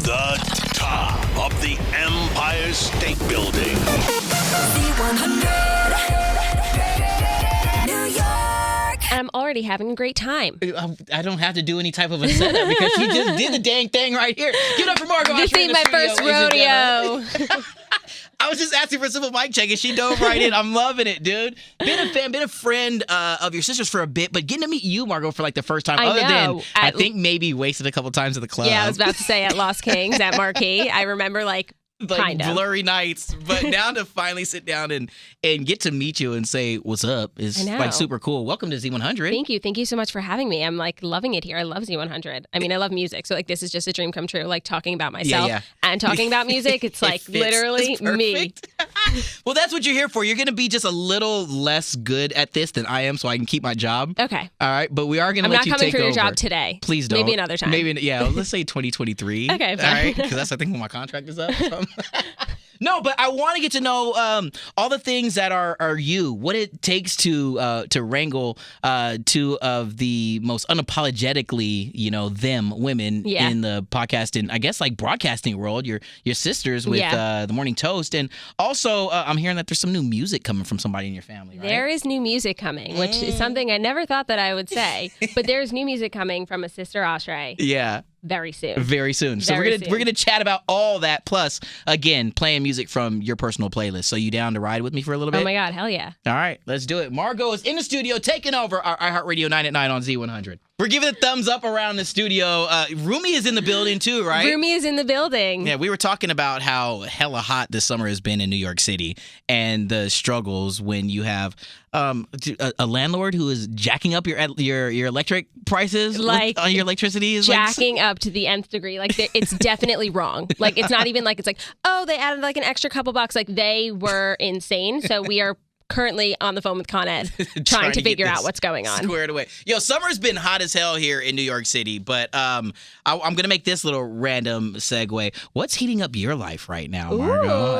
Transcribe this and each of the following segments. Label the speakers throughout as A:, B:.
A: the top of the Empire State Building.
B: Z100, New York.
C: I'm already having a great time.
D: I don't have to do any type of a setup because she just did the dang thing right here. Give it up for Margo Oshry.
C: This ain't my first rodeo.
D: I was just asking for a simple mic check and she dove right in. I'm loving it, dude. Been a fan, been a friend of your sister's for a bit, but getting to meet you, Margo, for like the first time. I think maybe wasted a couple times at the club.
C: Yeah, I was about to say at Lost Kings at Marquee. I remember like kind of
D: blurry nights, but now to finally sit down and get to meet you and say what's up is like super cool. Welcome to Z100.
C: Thank you so much for having me. I'm like loving it here. I love Z100. I mean, I love music, so like this is just a dream come true. Like talking about myself and talking about music. It's like literally me.
D: Well, that's what you're here for. You're gonna be just a little less good at this than I am, so I can keep my job.
C: Okay.
D: All right, but we are gonna let you take over.
C: I'm not coming for your job today.
D: Please don't.
C: Maybe another time.
D: Maybe let's say 2023.
C: Okay. Fine.
D: All right, because that's I think when my contract is up. No, but I want to get to know all the things that are you, what it takes to wrangle two of the most unapologetically, them women in the podcast and I guess like broadcasting world. Your sisters with the Morning Toast, and also I'm hearing that there's some new music coming from somebody in your family. Right?
C: There is new music coming, which is something I never thought that I would say, but there's new music coming from a sister Oshry.
D: Yeah.
C: Very soon.
D: Very soon. So we're gonna chat about all that. Plus, again, playing music from your personal playlist. So you down to ride with me for a little bit?
C: Oh my God, hell yeah!
D: All right, let's do it. Margo is in the studio, taking over our iHeartRadio 9 at 9 on Z100. We're giving a thumbs up around the studio. Rumi is in the building too, right?
C: Rumi is in the building.
D: Yeah, we were talking about how hella hot this summer has been in New York City and the struggles when you have a landlord who is jacking up your electric prices on your electricity. Is
C: jacking up to the nth degree. Like it's definitely wrong. Like it's not even like it's like, oh, they added like an extra couple bucks. Like they were insane. So we are currently on the phone with Con Ed trying to figure out what's going on.
D: Squared away. Yo, summer's been hot as hell here in New York City, but I'm going to make this little random segue. What's heating up your life right now, Margo?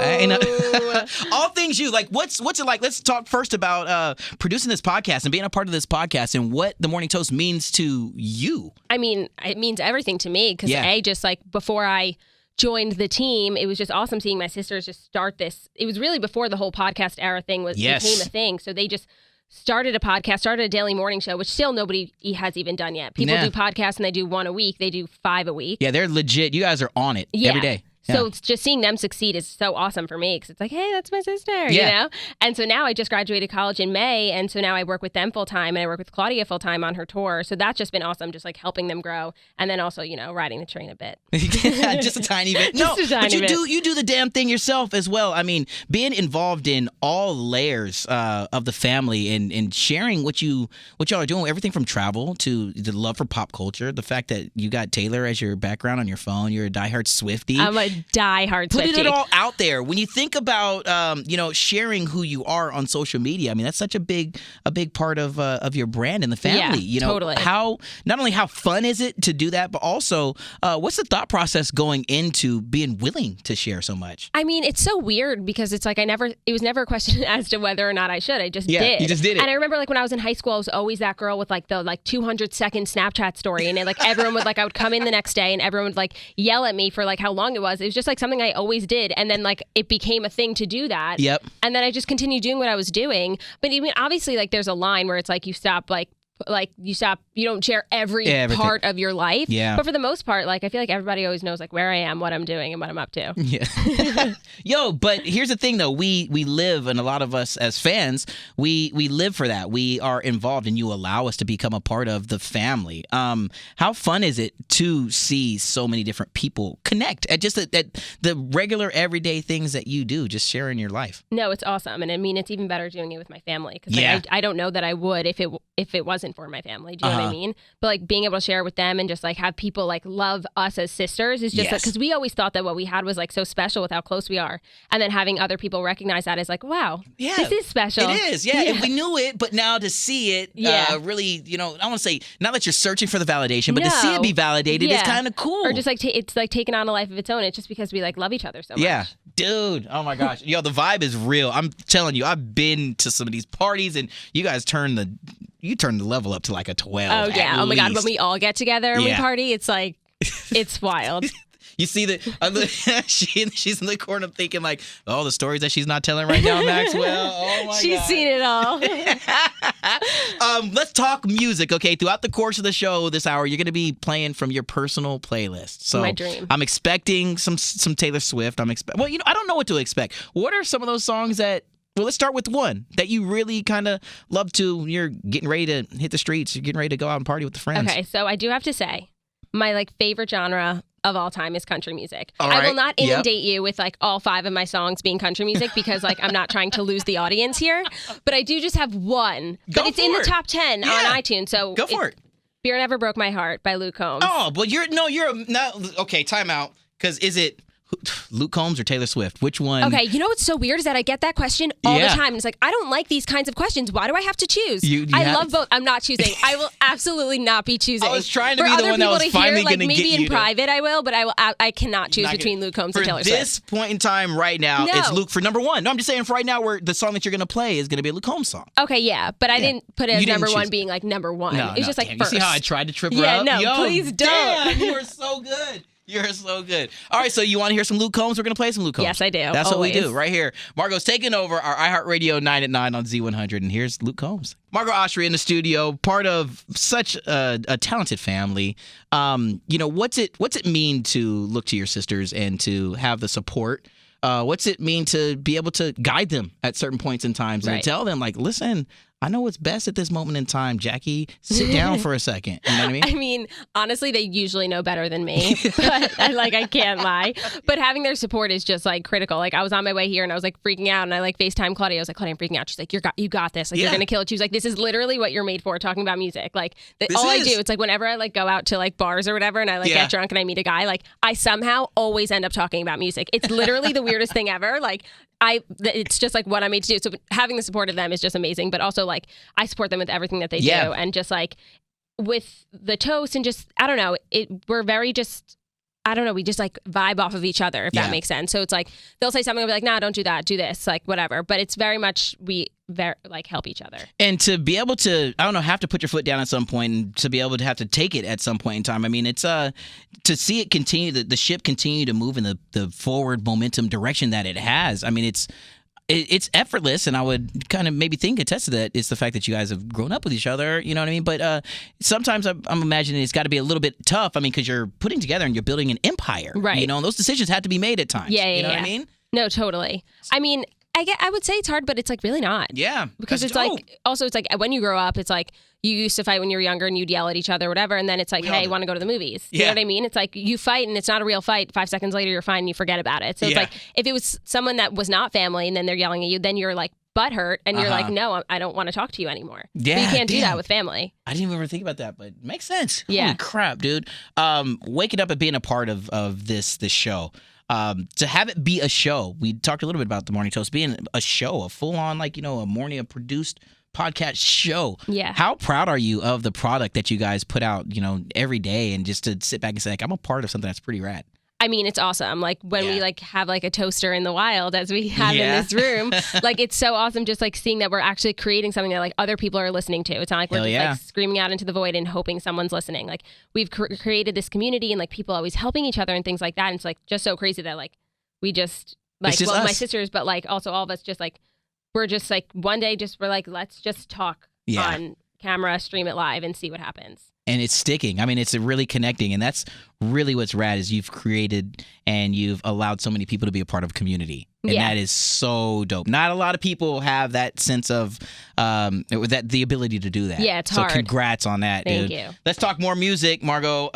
D: All things you. Like, what's it like? Let's talk first about producing this podcast and being a part of this podcast and what the Morning Toast means to you.
C: I mean, it means everything to me because just like before I joined the team, it was just awesome seeing my sisters just start this. It was really before the whole podcast era thing became a thing. So they just started a podcast, started a daily morning show, which still nobody has even done yet. People do podcasts and they do one a week. They do 5 a week.
D: Yeah, they're legit. You guys are on it every day.
C: So it's just seeing them succeed is so awesome for me because it's like, hey, that's my sister, you know? And so now I just graduated college in May, and so now I work with them full-time, and I work with Claudia full-time on her tour. So that's just been awesome, just like helping them grow, and then also, riding the train a bit.
D: Just a tiny bit. But you do the damn thing yourself as well. I mean, being involved in all layers of the family and sharing what y'all are doing, everything from travel to the love for pop culture, the fact that you got Taylor as your background on your phone, you're a diehard Swiftie.
C: I'm a diehard Swiftie.
D: Putting it all out there. When you think about sharing who you are on social media, I mean that's such a big part of your brand and the family.
C: Totally.
D: Not only how fun is it to do that, but also what's the thought process going into being willing to share so much?
C: I mean, it's so weird because it's like it was never a question as to whether or not I should. I just did.
D: You just did it.
C: And I remember like when I was in high school, I was always that girl with like the 200-second Snapchat story, and everyone would I would come in the next day and everyone would yell at me for how long it was. It was just something I always did, and then it became a thing to do that.
D: Yep.
C: And then I just continued doing what I was doing. But I mean, obviously, there's a line where it's you stop you don't share everything. Part of your life.
D: Yeah.
C: But for the most part, I feel like everybody always knows where I am, what I'm doing, and what I'm up to.
D: Yeah. Yo, but here's the thing though. We live, and a lot of us as fans, we live for that. We are involved, and you allow us to become a part of the family. How fun is it to see so many different people connect at just at the regular everyday things that you do, just sharing your life?
C: No, it's awesome. And I mean, it's even better doing it with my family because I don't know that I would if it wasn't for my family. Do you know what I mean? But being able to share with them and just have people love us as sisters is just because we always thought that what we had was so special with how close we are, and then having other people recognize that as wow, this is special.
D: It is, and we knew it, but now to see it, really, I want to say not that you're searching for the validation, but to see it be validated is kind of cool.
C: Or just it's taking on a life of its own. It's just because we love each other so much.
D: Yeah, dude. Oh my gosh, yo, the vibe is real. I'm telling you, I've been to some of these parties, and you guys turn the level up to a 12.
C: Oh yeah. Oh my God. When we all get together and we party, it's it's wild.
D: You see she's in the corner thinking like, oh, the stories that she's not telling right now, Maxwell. Oh my God.
C: She's seen it all.
D: Let's talk music, okay? Throughout the course of the show this hour, you're going to be playing from your personal playlist. So
C: my dream.
D: I'm expecting some Taylor Swift. Well, I don't know what to expect. What are some of those songs that? Well, let's start with one that you really kind of love to. You're getting ready to hit the streets. You're getting ready to go out and party with the friends.
C: Okay, so I do have to say, my favorite genre of all time is country music.
D: All right.
C: I will not inundate you with all 5 of my songs being country music because I'm not trying to lose the audience here. But I do just have one. But it's in the top 10 on iTunes. So
D: go for it.
C: Beer Never Broke My Heart by Luke Combs.
D: Oh, but okay, time out. Because is it Luke Combs or Taylor Swift? Which one?
C: Okay, you know what's so weird is that I get that question all the time. It's I don't like these kinds of questions. Why do I have to choose? I love both. I'm not choosing. I will absolutely not be choosing.
D: I was trying to be the one that was finally going to get you.
C: Maybe in private I will, but I cannot choose between Luke Combs and Taylor Swift.
D: For this point in time right now, it's Luke for number 1. No, I'm just saying for right now where the song that you're going to play is going to be a Luke Combs song.
C: Okay, yeah, but I didn't put it as number 1 being number 1.
D: No,
C: it was just
D: damn,
C: first.
D: You see how I tried to trip her
C: yeah,
D: up?
C: no,
D: Yo,
C: please don't.
D: Damn, you are so good. You're so good. All right, so you want to hear some Luke Combs? We're going to play some Luke Combs.
C: Yes, I do.
D: That's
C: always.
D: What we do right here. Margo's taking over our iHeartRadio 9 at 9 on Z100, and here's Luke Combs. Margo Oshry in the studio, part of such a talented family. What's it mean to look to your sisters and to have the support? What's it mean to be able to guide them at certain points in times and tell them, listen, I know what's best at this moment in time. Jackie, sit down for a second. You know what I mean? I
C: mean, honestly, they usually know better than me, but I can't lie. But having their support is just critical. I was on my way here and I was freaking out and I FaceTime Claudia. I was Claudia, I'm freaking out. She's you got this. You're going to kill it. She was this is literally what you're made for, talking about music. I do, it's whenever I go out to bars or whatever and I get drunk and I meet a guy, I somehow always end up talking about music. It's literally the weirdest thing ever. It's just what I'm made to do. So having the support of them is just amazing. But also I support them with everything that they do, and just with the toast and just I don't know. We're very just I don't know. We just vibe off of each other, if that makes sense. So it's they'll say something, I'll be nah, don't do that, do this, whatever. But it's very much we help each other.
D: And to be able to, I don't know, have to put your foot down at some point, and to be able to have to take it at some point in time. I mean, it's to see it continue, the ship continue to move in the forward momentum direction that it has. I mean, it's effortless, and I would kind of maybe attest to that is the fact that you guys have grown up with each other, you know what I mean? But sometimes I'm imagining it's got to be a little bit tough. I mean, because you're putting together and you're building an empire,
C: right?
D: And those decisions have to be made at times.
C: Yeah,
D: you know what I mean?
C: No, totally. I mean, I would say it's hard, but it's really not.
D: Yeah.
C: Because it's also it's when you grow up, it's you used to fight when you were younger and you'd yell at each other or whatever. And then it's hey, want to go to the movies? You know what I mean? It's you fight and it's not a real fight. 5 seconds later, you're fine and you forget about it. So it's if it was someone that was not family and then they're yelling at you, then you're butthurt and you're no, I don't want to talk to you anymore. Yeah. But you can't do that with family.
D: I didn't even think about that, but it makes sense.
C: Yeah.
D: Holy crap, dude. Waking up and being a part of this show. To have it be a show, we talked a little bit about the Morning Toast being a show, a full-on, a produced podcast show.
C: Yeah.
D: How proud are you of the product that you guys put out, every day, and just to sit back and say, I'm a part of something that's pretty rad?
C: I mean, it's awesome. When we have a toaster in the wild, as we have in this room, it's so awesome just seeing that we're actually creating something that other people are listening to. It's not we're just screaming out into the void and hoping someone's listening. We've created this community and people always helping each other and things like that. And it's just so crazy that we just my sisters, but also all of us just we're just one day we're let's just talk on camera, stream it live, and see what happens.
D: And it's sticking. I mean, it's really connecting. And that's really what's rad is you've created and you've allowed so many people to be a part of community. And that is so dope. Not a lot of people have that sense of the ability to do that.
C: Yeah, it's hard.
D: So congrats on that, dude.
C: Thank you.
D: Let's talk more music, Margo.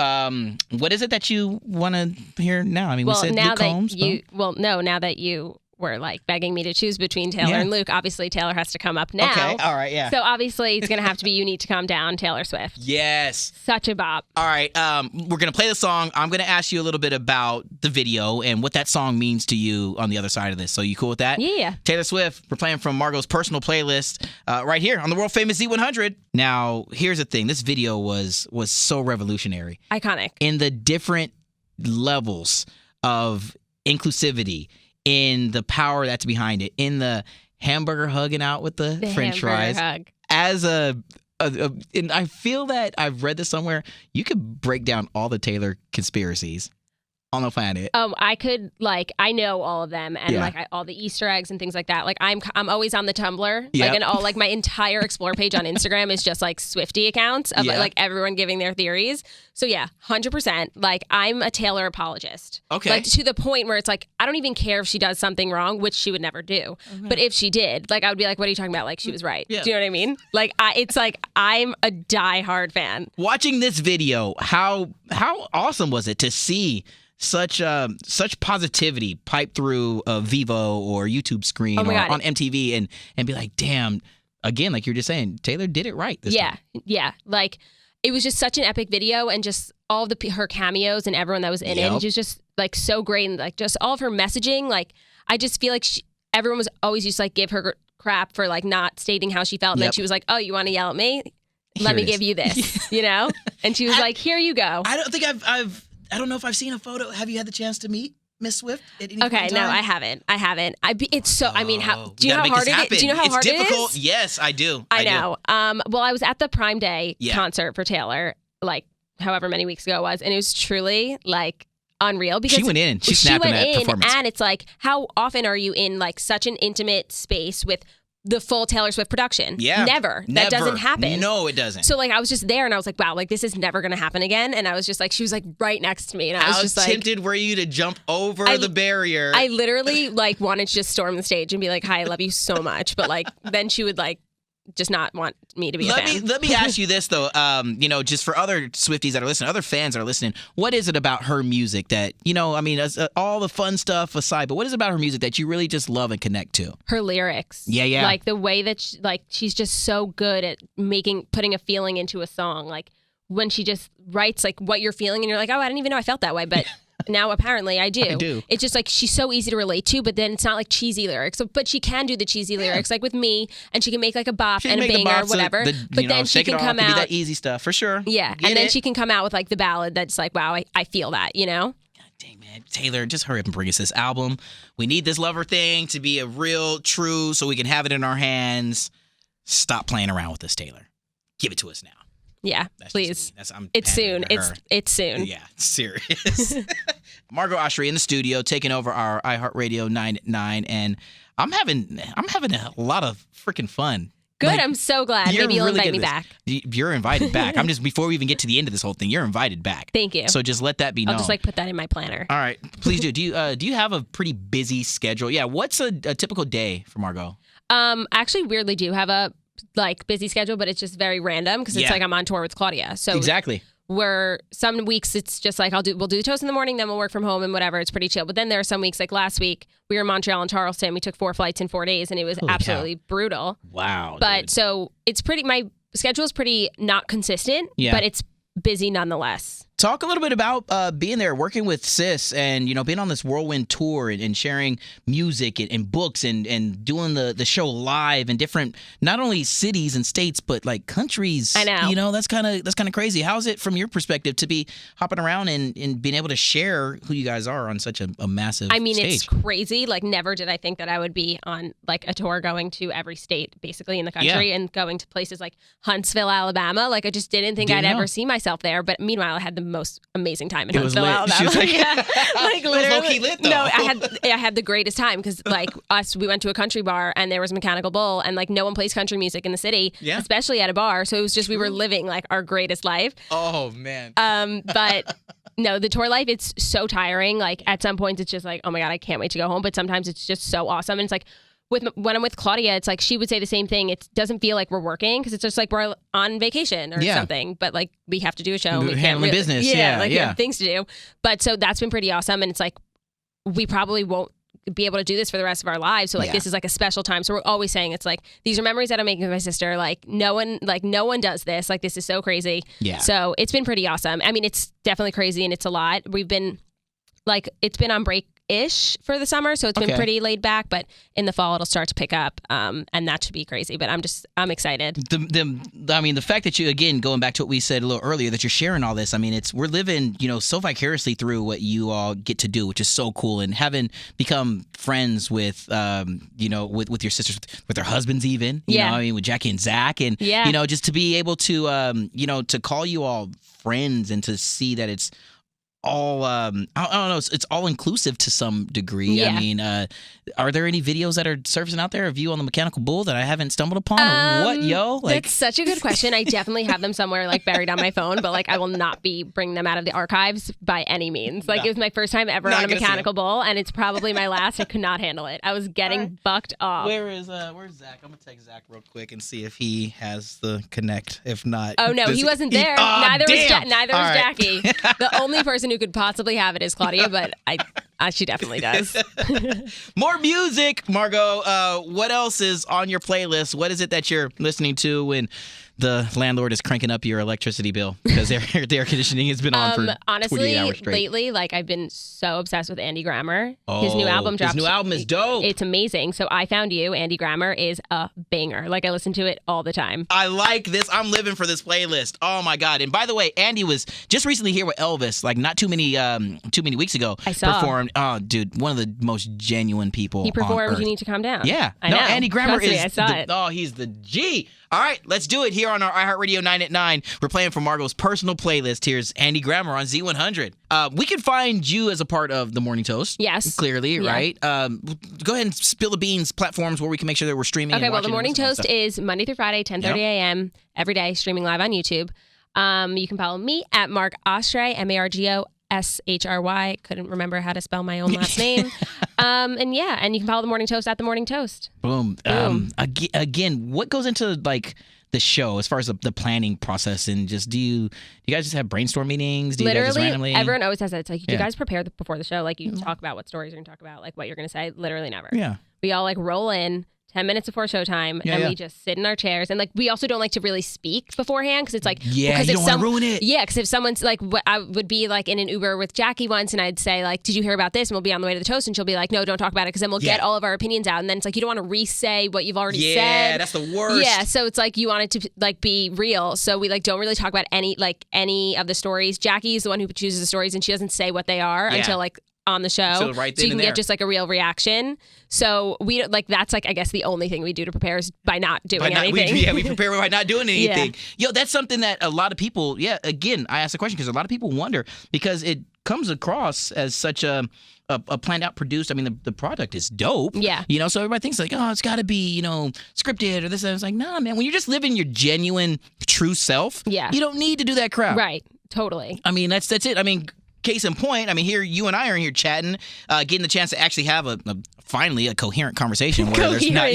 D: What is it that you want to hear now? I mean, we said Luke Combs.
C: Now that you were begging me to choose between Taylor and Luke. Obviously, Taylor has to come up now.
D: Okay, all right, yeah.
C: So obviously, it's going to have to be You Need to Calm Down, Taylor Swift.
D: Yes.
C: Such a bop.
D: All right, we're going to play the song. I'm going to ask you a little bit about the video and what that song means to you on the other side of this. So you cool with that?
C: Yeah.
D: Taylor Swift, we're playing from Margo's personal playlist right here on the world-famous Z100. Now, here's the thing. This video was so revolutionary.
C: Iconic.
D: In the different levels of inclusivity, in the power that's behind it, in the hamburger hugging out with the French fries.
C: Hug.
D: As and I feel that I've read this somewhere. You could break down all the Taylor conspiracies on the planet?
C: I could I know all of them and all the Easter eggs and things like that. Like I'm always on the Tumblr.
D: Yep.
C: And all my entire Explore page on Instagram is just Swiftie accounts of everyone giving their theories. So yeah, 100%. I'm a Taylor apologist.
D: Okay.
C: To the point where it's I don't even care if she does something wrong, which she would never do. Okay. But if she did, I would be what are you talking about? She was right. Yeah. Do you know what I mean? I'm a diehard fan.
D: Watching this video, how awesome was it to see such positivity pipe through a Vivo or YouTube screen or on MTV and be like, damn, again, like you're just saying, Taylor did it right this time.
C: Yeah. It was just such an epic video, and just all of her cameos and everyone that was in it was just so great, and just all of her messaging. I just feel everyone was always used to give her crap for not stating how she felt, and then she was like, "Oh, you want to yell at me? Let me give you this," And she was like, "Here you go."
D: I don't think I don't know if I've seen a photo. Have you had the chance to meet Miss Swift at any point in time?
C: No, I haven't. It's so. I mean, do you know how hard it is? Do you know how hard
D: difficult.
C: It is?
D: Yes, I do.
C: I know. Well, I was at the Prime Day concert for Taylor, however many weeks ago it was, and it was truly unreal because
D: she went in. She snapped in that performance.
C: And it's how often are you in such an intimate space with the full Taylor Swift production?
D: Yeah.
C: Never. That doesn't happen.
D: No, it doesn't.
C: So I was just there and I was like, wow, this is never going to happen again. And I was just she was right next to me. And I was just
D: tempted were you to jump over the barrier?
C: I literally wanted to just storm the stage and be like, hi, I love you so much. But then she would just not want me to be a fan.
D: Let me ask you this though, just for other Swifties that are listening, other fans that are listening, what is it about her music that, all the fun stuff aside, but what is it about her music that you really just love and connect to?
C: Her lyrics.
D: Yeah.
C: The way that she's just so good at putting a feeling into a song. When she just writes what you're feeling and you're like, oh, I didn't even know I felt that way, but now apparently I do. It's just she's so easy to relate to, but then it's not cheesy lyrics. So, but she can do the cheesy lyrics with me, and she can make a bop and a banger or whatever. But then she can come out.
D: That easy stuff for sure.
C: Yeah, and then she can come out with the ballad that's wow, I feel that, God
D: dang, man. Taylor, just hurry up and bring us this album. We need this lover thing to be a real, true, so we can have it in our hands. Stop playing around with this, Taylor. Give it to us now.
C: Yeah, please. It's soon. It's soon.
D: Yeah, serious. Margo Oshry in the studio, taking over our iHeartRadio 9 and I'm having a lot of freaking fun.
C: Good, I'm so glad. Maybe you'll invite me back.
D: You're invited back. Before we even get to the end of this whole thing, you're invited back.
C: Thank you.
D: So just let that be known.
C: I'll just put that in my planner.
D: All right, please do. Do you have a pretty busy schedule? Yeah. What's a typical day for Margo?
C: Actually, weirdly do have a busy schedule, but it's just very random because it's I'm on tour with Claudia. So
D: exactly.
C: Where some weeks it's just we'll do the toast in the morning, then we'll work from home and whatever. It's pretty chill. But then there are some weeks last week we were in Montreal and Charleston. We took 4 flights in 4 days and it was absolutely brutal.
D: Wow.
C: But
D: dude.
C: So it's my schedule is pretty not consistent, but it's busy nonetheless.
D: Talk a little bit about being there, working with Sis, and being on this whirlwind tour and sharing music and books and doing the show live in different not only cities and states but countries.
C: I know.
D: That's kind of crazy. How's it from your perspective to be hopping around and being able to share who you guys are on such a massive stage?
C: It's crazy. Never did I think that I would be on a tour going to every state basically in the country and going to places like Huntsville, Alabama. I just didn't think I'd ever see myself there. But meanwhile, I had the most amazing time in Huntsville, Alabama.
D: She was
C: literally.
D: Low-key lit, though.
C: No, I had the greatest time because we went to a country bar and there was a mechanical bull and no one plays country music in the city, especially at a bar. So it was just we were living our greatest life.
D: Oh man.
C: But no, the tour life, it's so tiring. At some points it's just oh my God, I can't wait to go home. But sometimes it's just so awesome. And it's when I'm with Claudia, it's she would say the same thing. It doesn't feel like we're working because it's just we're on vacation or something. But we have to do a show.
D: We're handling business.
C: We have things to do. But so that's been pretty awesome. And it's we probably won't be able to do this for the rest of our lives. So this is a special time. So we're always saying it's these are memories that I'm making with my sister. No one does this. This is so crazy.
D: Yeah.
C: So it's been pretty awesome. I mean, it's definitely crazy and it's a lot. We've been it's been on break-ish for the summer, so it's been pretty laid back, but in the fall it'll start to pick up, and that should be crazy, but I'm excited.
D: The fact that you, again, going back to what we said a little earlier, that you're sharing all this, we're living, so vicariously through what you all get to do, which is so cool, and having become friends with, with your sisters, with their husbands even, with Jackie and Zach, and, just to be able to, to call you all friends and to see that it's all I don't know, it's all inclusive to some degree.
C: Yeah.
D: I mean, are there any videos that are surfacing out there of you on the mechanical bull that I haven't stumbled upon? Or what, yo? Like,
C: that's such a good question. I definitely have them somewhere like buried on my phone, but like I will not be bringing them out of the archives by any means. Like it was my first time ever on a mechanical bull, and it's probably my last. I could not handle it. I was getting bucked off.
D: where's Zach? I'm gonna text Zach real quick and see if he has the connect. If not,
C: Oh no, he wasn't there. Neither was Jackie. The only person who could possibly have it is Claudia, but she definitely does.
D: More music, Margo. What else is on your playlist? What is it that you're listening to when the landlord is cranking up your electricity bill because the air conditioning has been on for
C: honestly
D: 28 hours straight?
C: Lately, like I've been so obsessed with Andy Grammer. His new album dropped.
D: His new album is dope.
C: It's amazing. So I Found You, Andy Grammer, is a banger. Like I listen to it all the time.
D: I like this. I'm living for this playlist. Oh my God. And by the way, Andy was just recently here with Elvis, like not too many weeks ago.
C: I saw.
D: Performed. Oh, dude, one of the most genuine people.
C: He performed
D: on earth.
C: You Need to Calm Down.
D: Yeah.
C: I know.
D: Andy Grammer
C: Trust me,
D: is
C: I saw it.
D: Oh, he's the G. All right, let's do it here on our iHeartRadio 9 at 9. We're playing from Margo's personal playlist. Here's Andy Grammer on Z100. We can find you as a part of the Morning Toast.
C: Yes.
D: Clearly,
C: Yeah.
D: right? Go ahead and spill the beans, platforms where we can make sure that we're streaming.
C: Okay,
D: and
C: well, the
D: watching
C: Morning
D: and listening
C: Toast
D: to stuff.
C: is Monday through Friday, 10:30 a.m. every day, streaming live on YouTube. You can follow me at Margo Oshry, MARGOSHRY. Couldn't remember how to spell my own last name. And you can follow the Morning Toast at the Morning Toast.
D: Boom. Again, what goes into like the show as far as the planning process, and just do you guys just have brainstorm meetings? Do you guys just
C: Literally,
D: randomly?
C: everyone always has that. It's like, do you
D: Yeah.
C: guys prepare before the show? Like you talk about what stories you're going to talk about, like what you're going to say. Literally never.
D: Yeah.
C: We all like roll in 10 minutes before showtime, and we just sit in our chairs. And like we also don't like to really speak beforehand because it's like,
D: Yeah,
C: because
D: you
C: if
D: don't want to ruin it.
C: Yeah, because if someone's like, I would be like in an Uber with Jackie once, and I'd say like, did you hear about this? And we'll be on the way to the toast, and she'll be like, no, don't talk about it, because then we'll get all of our opinions out, and then it's like you don't want to re-say what you've already said.
D: Yeah, that's the worst.
C: Yeah, so it's like you want it to like be real. So we like don't really talk about any of the stories. Jackie's the one who chooses the stories, and she doesn't say what they are until like on the show,
D: So right then
C: you can
D: and
C: get
D: there.
C: just like a real reaction. So we like that's like I guess the only thing we do to prepare is by not doing anything.
D: We prepare by not doing anything. Yo, that's something that a lot of people. Yeah, again, I asked the question because a lot of people wonder because it comes across as such a planned out, produced. I mean, the product is dope.
C: Yeah.
D: You know, so everybody thinks like, oh, it's got to be, scripted or this. And it's like, nah, man. When you're just living your genuine, true self, you don't need to do that crap.
C: Right. Totally.
D: I mean, that's it. I mean, case in point, I mean, here you and I are here chatting, getting the chance to actually have finally a coherent conversation where there's not,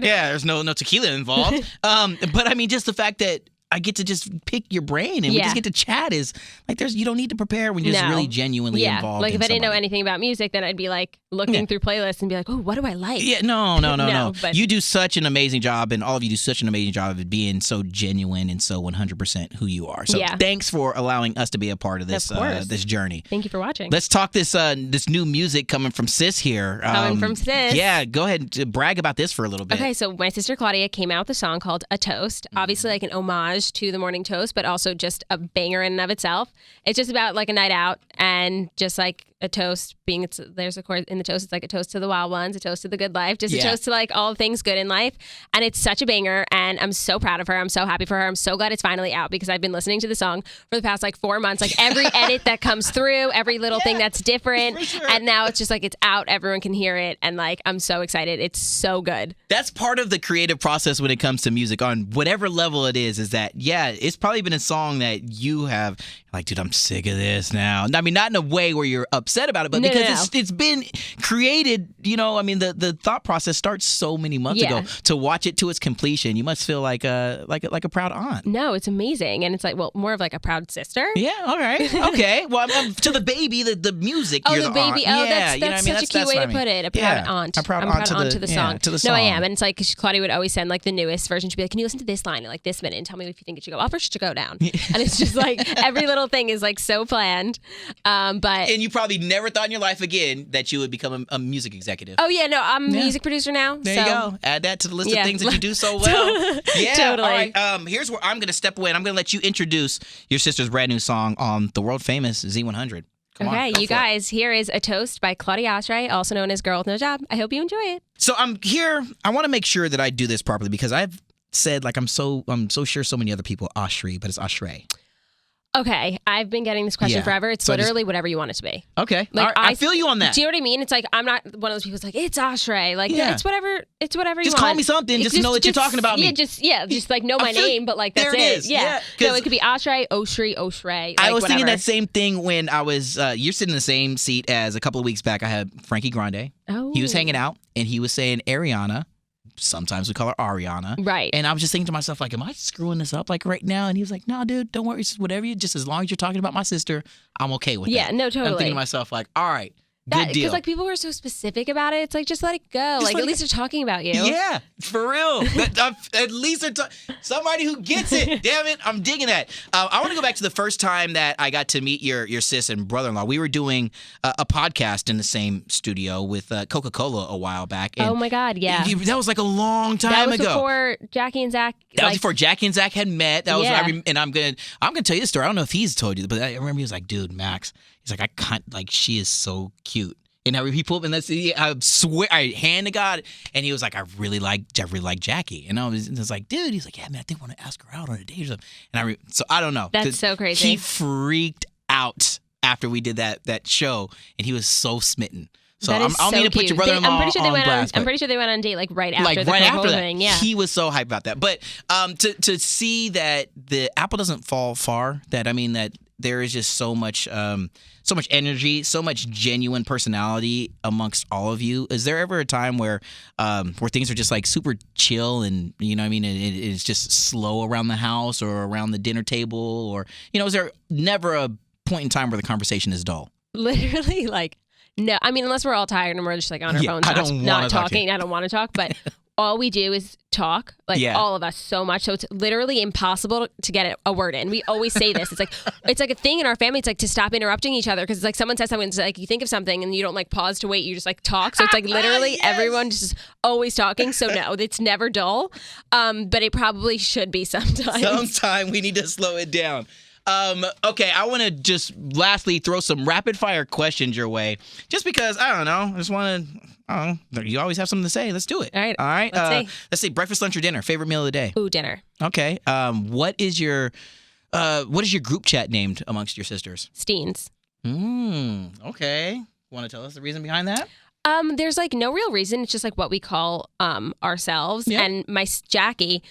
D: there's no tequila involved. But I mean, just the fact that I get to just pick your brain and we just get to chat is like you don't need to prepare when you're just really genuinely involved.
C: Like
D: in
C: if I didn't know
D: somebody.
C: anything about music, then I'd be like looking through playlists and be like, oh, what do I like?
D: Yeah, no.
C: But
D: You do such an amazing job, and all of you do such an amazing job of being so genuine and so 100% who you are. So thanks for allowing us to be a part of this this journey.
C: Thank you for watching.
D: Let's talk this new music coming from Sis here.
C: Coming from Sis.
D: Yeah, go ahead and brag about this for a little bit.
C: Okay, so my sister Claudia came out with a song called A Toast. Obviously like an homage to the Morning Toast, but also just a banger in and of itself. It's just about like a night out and just like a toast being, there's a chord in the toast. It's like a toast to the wild ones, a toast to the good life, just a toast to like all things good in life. And it's such a banger, and I'm so proud of her. I'm so happy for her. I'm so glad it's finally out because I've been listening to the song for the past like 4 months, like every edit that comes through, every little thing that's different.
D: Sure.
C: And now it's just like it's out. Everyone can hear it. And like, I'm so excited. It's so good.
D: That's part of the creative process when it comes to music on whatever level it is that, it's probably been a song that you have like, dude, I'm sick of this now. I mean, not in a way where you're upset about it, but because it's been created, I mean, the thought process starts so many months ago. To watch it to its completion, you must feel like a proud aunt.
C: No, it's amazing. And it's like, well, more of like a proud sister.
D: Yeah, all right. Okay. Well, to the baby, the music,
C: oh,
D: you're
C: the baby.
D: aunt.
C: Oh,
D: yeah,
C: that's such a cute way to put it. A proud aunt.
D: A proud
C: I'm
D: aunt
C: proud aunt to the song.
D: To the song.
C: No, I am. And it's like Claudia would always send like the newest version. She'd be like, can you listen to this line at like this minute and tell me if you think it should go up or should it go down? And it's just like every little thing is like so planned. And
D: you probably never thought in your life again that you would become a music executive.
C: Oh yeah, no, I'm a music producer now.
D: There you go. Add that to the list of things that you do so well. Yeah,
C: totally.
D: All right. Here's where I'm going to step away, and I'm going to let you introduce your sister's brand new song on the world famous Z100. Come on,
C: you guys, here is A Toast by Claudia Oshry, also known as Girl with No Job. I hope you enjoy it.
D: So I'm here. I want to make sure that I do this properly because I've said like I'm so sure so many other people Oshry, but it's Oshry.
C: Okay, I've been getting this question forever. It's so literally whatever you want it to be.
D: Okay,
C: like,
D: I feel you on that.
C: Do you know what I mean? It's like I'm not one of those people who's like, it's Oshry. Like, it's whatever. It's whatever you want.
D: Just call me something. Just know that you're talking about me.
C: Just like know my name, but like that's
D: there it is.
C: Yeah. So it could be Oshry, Oshry. Like,
D: I was thinking
C: whatever.
D: that same thing when I was. You're sitting in the same seat as a couple of weeks back. I had Frankie Grande.
C: Oh.
D: He was hanging out and he was saying Ariana. Sometimes we call her Ariana.
C: Right.
D: And I was just thinking to myself, like, am I screwing this up like right now? And he was like, no, dude, don't worry. It's just whatever you, just as long as you're talking about my sister, I'm okay with that.
C: Yeah, no, totally.
D: I'm thinking to myself, like, all right, good deal.
C: Because like people are so specific about it. It's like, just let it go. Like at least they're talking about you.
D: Yeah, for real. At least they're somebody who gets it. Damn it, I'm digging that. I want to go back to the first time that I got to meet your sis and brother-in-law. We were doing a podcast in the same studio with Coca-Cola a while back. And
C: oh my God, yeah.
D: That was like a long time ago.
C: That was before Jackie and Zach.
D: That was before Jackie and Zach had met. That was, and I'm gonna tell you the story. I don't know if he's told you, but I remember he was like, dude, Max. He's like, I can't, like, she is so cute. And he pulled up, and I swear, I hand to God, and he was like, I really like Jackie. And I was like, dude, he's like, yeah, man, I think I want to ask her out on a date or something. And so I don't know.
C: That's so crazy.
D: He freaked out after we did that show, and he was so smitten. So I'll need to put your brother-in-law on blast.
C: I'm pretty sure they went on a date like right after
D: that.
C: thing. Yeah.
D: He was so hyped about that. But to see that the apple doesn't fall far, that there is just so much energy, so much genuine personality amongst all of you. Is there ever a time where things are just like super chill and, you know what I mean, it's just slow around the house or around the dinner table? Or, you know, is there never a point in time where the conversation is dull?
C: Literally, like, no. I mean, unless we're all tired and we're just like on our phones not talking. I don't want to talk, but all we do is talk, like all of us, so much. So it's literally impossible to get a word in. We always say this. It's like a thing in our family. It's like to stop interrupting each other because it's like someone says something. It's like you think of something and you don't like pause to wait. You just like talk. So it's like literally everyone just always talking. So no, it's never dull. But it probably should be sometimes.
D: Sometime we need to slow it down. Okay, I want to just lastly throw some rapid fire questions your way, just because I don't know. I just want to. You always have something to say. Let's do it.
C: All right.
D: Let's see. Breakfast, lunch, or dinner. Favorite meal of the day.
C: Ooh, dinner.
D: Okay. What is your group chat named amongst your sisters?
C: Steens.
D: Okay. Want to tell us the reason behind that?
C: There's like no real reason. It's just like what we call ourselves. Yeah. And my Jackie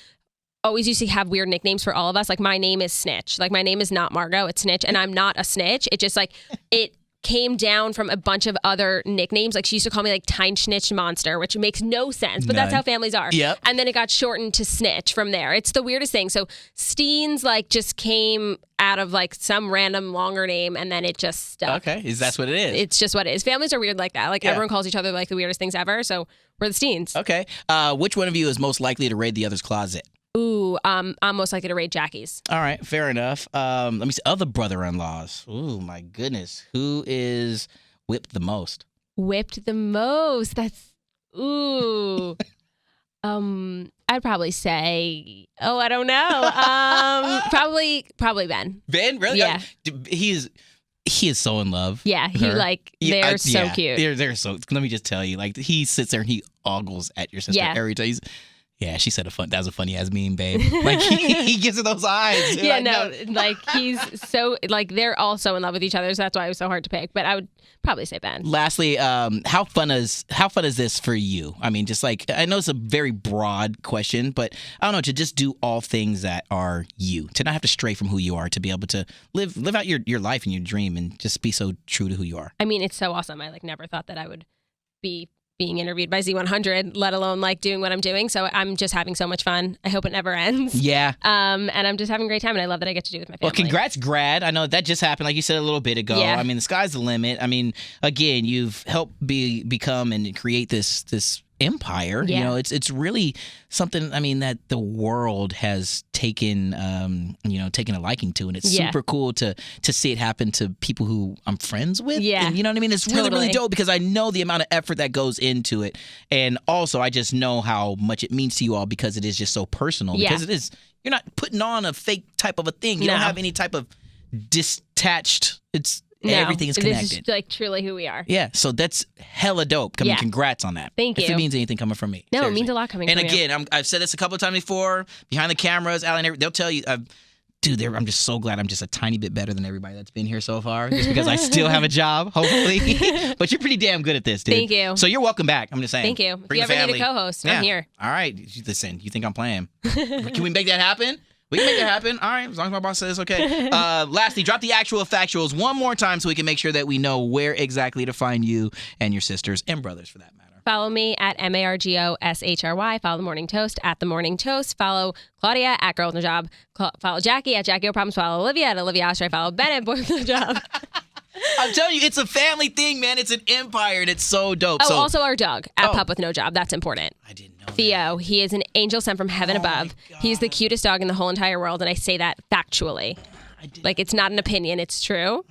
C: always used to have weird nicknames for all of us. Like my name is Snitch. Like my name is not Margo, it's Snitch, and I'm not a snitch. It just like it came down from a bunch of other nicknames. Like she used to call me like Tine Snitch Monster, which makes no sense, but that's how families are.
D: Yep.
C: And then it got shortened to Snitch from there. It's the weirdest thing. So Steens like just came out of like some random longer name, and then it just stuck.
D: Okay, that's what it is.
C: It's just what it is. Families are weird like that. Like everyone calls each other like the weirdest things ever. So we're the Steens.
D: Okay. Which one of you is most likely to raid the other's closet?
C: Ooh, I'm most likely to raid Jackie's.
D: All right, fair enough. Let me see. Other brother-in-laws. Ooh, my goodness. Who is whipped the most?
C: Whipped the most? That's, ooh. I'd probably say, I don't know. Probably Ben.
D: Ben? Really?
C: Yeah.
D: He is so in love.
C: Yeah, they're so cute.
D: They're so, let me just tell you, like, he sits there and he ogles at your sister every time. Yeah, she said that was a funny ass meme, babe. Like he gives her those eyes.
C: Yeah, like he's so like they're all so in love with each other, so that's why it was so hard to pick. But I would probably say Ben.
D: Lastly, how fun is this for you? I mean, just like I know it's a very broad question, but I don't know, to just do all things that are you, to not have to stray from who you are, to be able to live out your life and your dream, and just be so true to who you are.
C: I mean, it's so awesome. I like never thought that I would be being interviewed by Z100, let alone like doing what I'm doing. So I'm just having so much fun. I hope it never ends.
D: Yeah.
C: And I'm just having a great time, and I love that I get to do it with my family.
D: Well, congrats, grad. I know that just happened, like you said a little bit ago.
C: Yeah.
D: I mean, the sky's the limit. I mean, again, you've helped become and create this empire.
C: Yeah.
D: You know, it's really something, I mean, that the world has taken a liking to, and it's super cool to see it happen to people who I'm friends with.
C: Yeah.
D: And you know what I mean? It's really, really dope, because I know the amount of effort that goes into it. And also I just know how much it means to you all, because it is just so personal.
C: Yeah.
D: Because you're not putting on a fake type of a thing. You don't have any type of detached, everything is connected.
C: This is like truly who we are.
D: Yeah, so that's hella dope. Congrats on that.
C: Thank you.
D: If it means anything coming from me.
C: No,
D: seriously.
C: it means a lot coming from you.
D: And again, I've said this a couple of times before, behind the cameras, Alan, they'll tell you, dude, I'm just so glad I'm just a tiny bit better than everybody that's been here so far, just because I still have a job, hopefully. But you're pretty damn good at this, dude.
C: Thank you.
D: So you're welcome back. I'm just saying.
C: Thank you.
D: Bring
C: if you ever need a co-host, I'm here.
D: All right. Listen, you think I'm playing? Can we make that happen? We can make that happen. All right, as long as my boss says okay. Lastly, drop the actual factuals one more time so we can make sure that we know where exactly to find you and your sisters and brothers for that matter.
C: Follow me at MargoShry. Follow The Morning Toast at The Morning Toast. Follow Claudia at Girl in the Job. Follow Jackie at Jackie O Problems. Follow Olivia at Olivia Oshry. Follow Ben at Boy in the Job.
D: I'm telling you, it's a family thing, man. It's an empire, and it's so dope.
C: Oh, also our dog at Pup with No Job. That's important.
D: I didn't know
C: Theo, he is an angel sent from heaven above. He's the cutest dog in the whole entire world, and I say that factually. Like, it's not an opinion. It's true.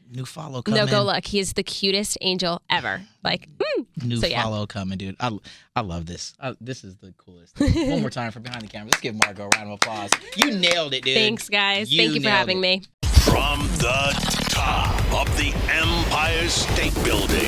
D: New follow coming.
C: No, go look. He is the cutest angel ever. Like,
D: New follow coming, dude. I love this. This is the coolest thing. One more time for behind the camera. Let's give Margo a round of applause. You nailed it, dude.
C: Thanks, guys. Thank you for having me.
A: From the top of the Empire State Building,